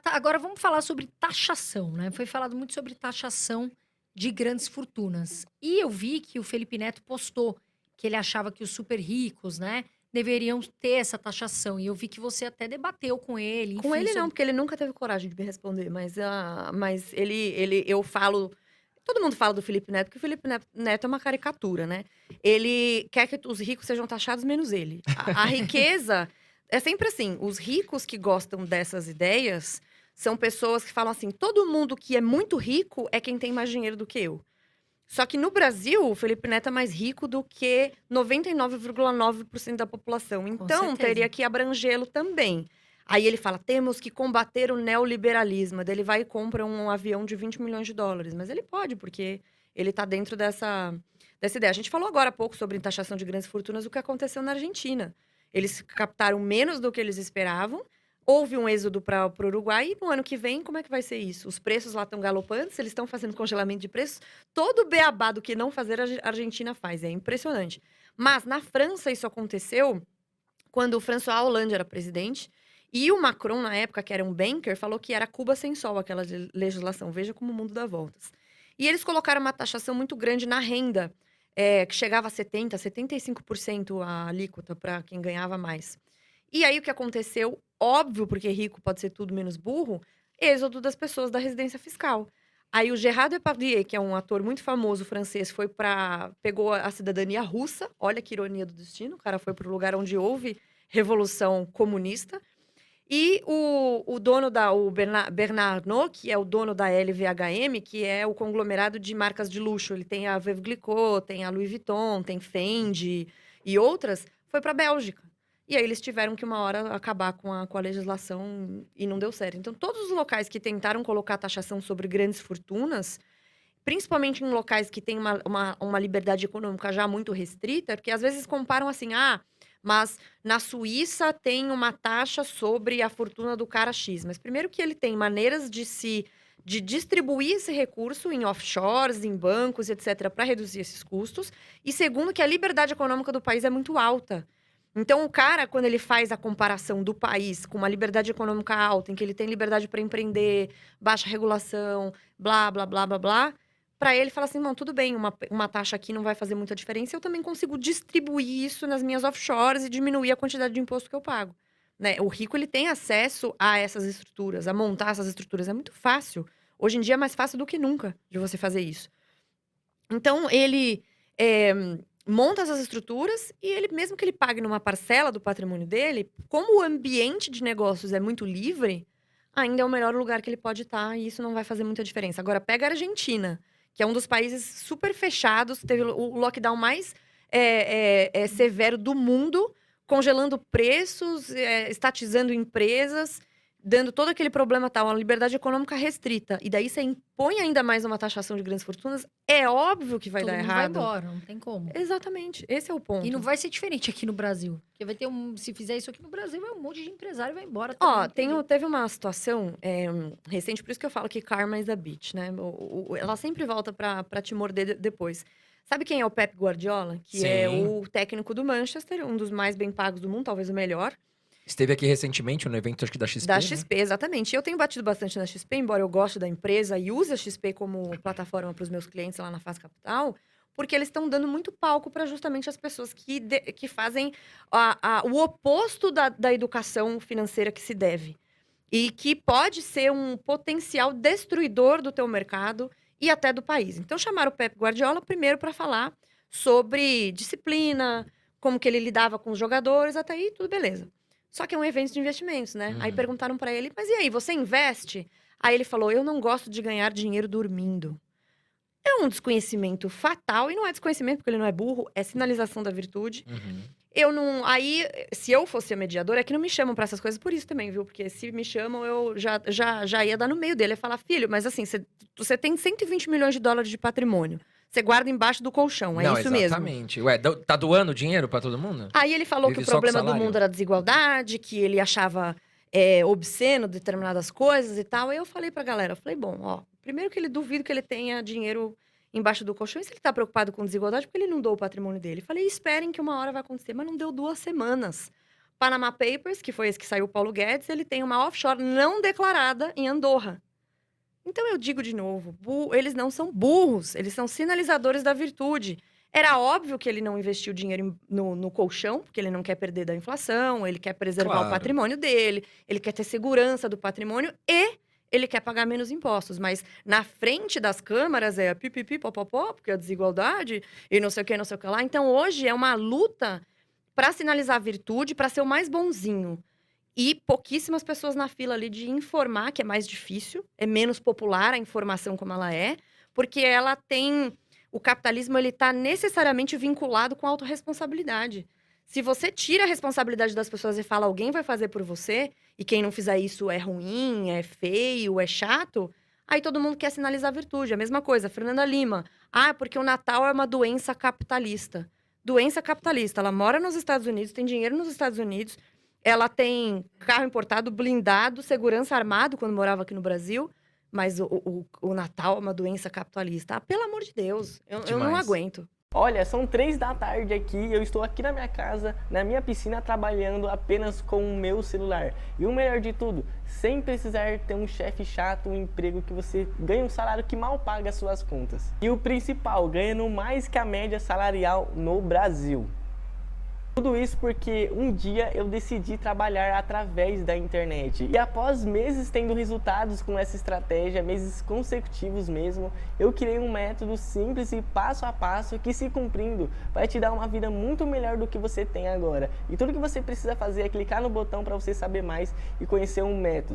Agora vamos falar sobre taxação, né? Foi falado muito sobre taxação de grandes fortunas. E eu vi que o Felipe Neto postou que ele achava que os super ricos, né, deveriam ter essa taxação. E eu vi que você até debateu com ele, Com enfim, ele não, sobre. porque ele nunca teve coragem de me responder, mas ele eu falo todo mundo fala do Felipe Neto, que o Felipe Neto é uma caricatura, né. Ele quer que os ricos sejam taxados, menos ele. A riqueza é sempre assim, os ricos que gostam dessas ideias, são pessoas que falam assim: "Todo mundo que é muito rico é quem tem mais dinheiro do que eu". Só que no Brasil, o Felipe Neto é mais rico do que 99,9% da população, Com então certeza. teria que abrangê-lo também. Aí ele fala: "Temos que combater o neoliberalismo", daí ele vai e compra um avião de US$ 20 milhões, mas ele pode, porque ele tá dentro dessa ideia. A gente falou agora há pouco sobre taxação de grandes fortunas, o que aconteceu na Argentina. Eles captaram menos do que eles esperavam, houve um êxodo para o Uruguai e no ano que vem, como é que vai ser isso? Os preços lá estão galopantes, eles estão fazendo congelamento de preços, todo o beabá do que não fazer, a Argentina faz, é impressionante. Mas na França isso aconteceu quando o François Hollande era presidente, e o Macron, na época, que era um banker, falou que era Cuba sem sol aquela legislação, veja como o mundo dá voltas. E eles colocaram uma taxação muito grande na renda, que chegava a 70, 75% a alíquota para quem ganhava mais. E aí o que aconteceu, óbvio, porque rico pode ser tudo menos burro, êxodo das pessoas da residência fiscal. Aí o Gerard Depardieu, que é um ator muito famoso francês, pegou a cidadania russa, olha que ironia do destino, o cara foi para o lugar onde houve revolução comunista, e o dono o Bernard Arnault, que é o dono da LVMH, que é o conglomerado de marcas de luxo, ele tem a Veuve Clicquot, tem a Louis Vuitton, tem Fendi e outras, foi para a Bélgica. E aí eles tiveram que uma hora acabar com a legislação e não deu certo. Então todos os locais que tentaram colocar taxação sobre grandes fortunas, principalmente em locais que têm uma liberdade econômica já muito restrita, porque às vezes comparam assim: "Ah, mas na Suíça tem uma taxa sobre a fortuna do cara X", mas primeiro que ele tem maneiras de distribuir esse recurso em offshores, em bancos, etcétera, para reduzir esses custos, e segundo que a liberdade econômica do país é muito alta. Então o cara, quando ele faz a comparação do país com uma liberdade econômica alta, em que ele tem liberdade para empreender, baixa regulação, blá, blá, blá, blá, blá, para ele fala assim: "Não, tudo bem, uma taxa aqui não vai fazer muita diferença, eu também consigo distribuir isso nas minhas offshores e diminuir a quantidade de imposto que eu pago", né. O rico, ele tem acesso a essas estruturas, a montar essas estruturas, é muito fácil. Hoje em dia é mais fácil do que nunca de você fazer isso. Então ele, eh, monta essas estruturas e ele mesmo que ele pague numa parcela do patrimônio dele, como o ambiente de negócios é muito livre, ainda é o melhor lugar que ele pode estar e isso não vai fazer muita diferença. Agora pega a Argentina, que é um dos países super fechados, teve o lockdown mais, severo do mundo, congelando preços, estatizando empresas, dando todo aquele problema, tal, uma liberdade econômica restrita, e daí você impõe ainda mais uma taxação de grandes fortunas, é óbvio que vai dar Todo mundo vai errado. embora, não tem como. Exatamente, esse é o E não ponto. vai ser diferente aqui no Brasil. Porque vai ter se fizer isso aqui no Brasil, vai um monte de empresário vai embora também, Ó, não tem jeito. teve uma situação, recente, por isso que eu falo que karma is a bitch, né, ela sempre volta pra te morder depois. Sabe quem é o Pep Guardiola? Que é Sim. o técnico do Manchester, um dos mais bem pagos do mundo, talvez o melhor. Esteve aqui recentemente no evento, acho que da Da XP, né. XP, exatamente. Eu tenho batido bastante na XP, embora eu goste da empresa e use a XP como plataforma para os meus clientes lá na Faz Capital, porque eles estão dando muito palco para justamente as pessoas que fazem o oposto da educação financeira que se deve. E que pode ser um potencial destruidor do teu mercado e até do país. Então chamaram o Pep Guardiola primeiro para falar sobre disciplina, como que ele lidava com os jogadores, até aí tudo beleza. Só que é um evento de investimentos, né? Aí Uhum. perguntaram para ele: "Mas e aí, você investe?" Aí ele falou: "Eu não gosto de ganhar dinheiro dormindo". É um desconhecimento fatal e não é desconhecimento porque ele não é burro, é sinalização da virtude. Uhum. Eu não aí, se eu fosse a mediadora, é que não me chamam pra essas coisas por isso também, viu, porque se me chamam eu já ia dar no meio dele, ia falar: "Filho, mas assim, você tem US$ 120 milhões de patrimônio, você guarda embaixo do colchão, é Não, isso mesmo?". exatamente. Ué, tá doando dinheiro pra todo mundo? Aí ele falou que o Vive só com problema do mundo salário? era a desigualdade, que ele achava, obsceno determinadas coisas e tal, aí eu falei pra galera, eu falei: "Bom, ó, primeiro que ele duvido que ele tenha dinheiro embaixo do colchão, e se ele tá preocupado com desigualdade, por que ele não doa o patrimônio dele?". Falei: "Esperem que uma hora vai acontecer", mas não deu 2 semanas. Panama Papers, que foi esse que saiu o Paulo Guedes, ele tem uma offshore não declarada em Andorra. Então eu digo de novo, eles não são burros, eles são sinalizadores da virtude. Era óbvio que ele não investiu dinheiro no colchão, porque ele não quer perder da inflação, ele quer preservar Claro. o patrimônio dele, ele quer ter segurança do patrimônio e ele quer pagar menos impostos. Mas na frente das câmaras é pipipi, popopó, porque a desigualdade e não sei o que, não sei o que lá. Então hoje é uma luta para sinalizar a virtude, para ser o mais bonzinho. E pouquíssimas pessoas na fila ali de informar, que é mais difícil, é menos popular a informação como ela é, porque ela tem... O capitalismo, ele tá necessariamente vinculado com a autorresponsabilidade. Se você tira a responsabilidade das pessoas e fala, alguém vai fazer por você, e quem não fizer isso é ruim, é feio, é chato, aí todo mundo quer sinalizar a virtude. A mesma coisa, Fernanda Lima. Ah, porque o Natal é uma doença capitalista. Doença capitalista. Ela mora nos Estados Unidos, tem dinheiro nos Estados Unidos, ela tem carro importado, blindado, segurança armado, quando morava aqui no Brasil... Mas o Natal é uma doença capitalista. Ah, pelo amor de Deus, eu não Demais. aguento. Olha, são 3 da tarde aqui e eu estou aqui na minha casa, na minha piscina, trabalhando apenas com o meu celular. E o melhor de tudo, sem precisar ter um chefe chato, um emprego que você ganha um salário que mal paga as suas contas. E o principal, ganhando mais que a média salarial no Brasil. Tudo isso porque um dia eu decidi trabalhar através da internet. E após meses tendo resultados com essa estratégia, meses consecutivos mesmo, eu criei um método simples e passo a passo que, se cumprindo, vai te dar uma vida muito melhor do que você tem agora. E tudo que você precisa fazer é clicar no botão para você saber mais e conhecer um método.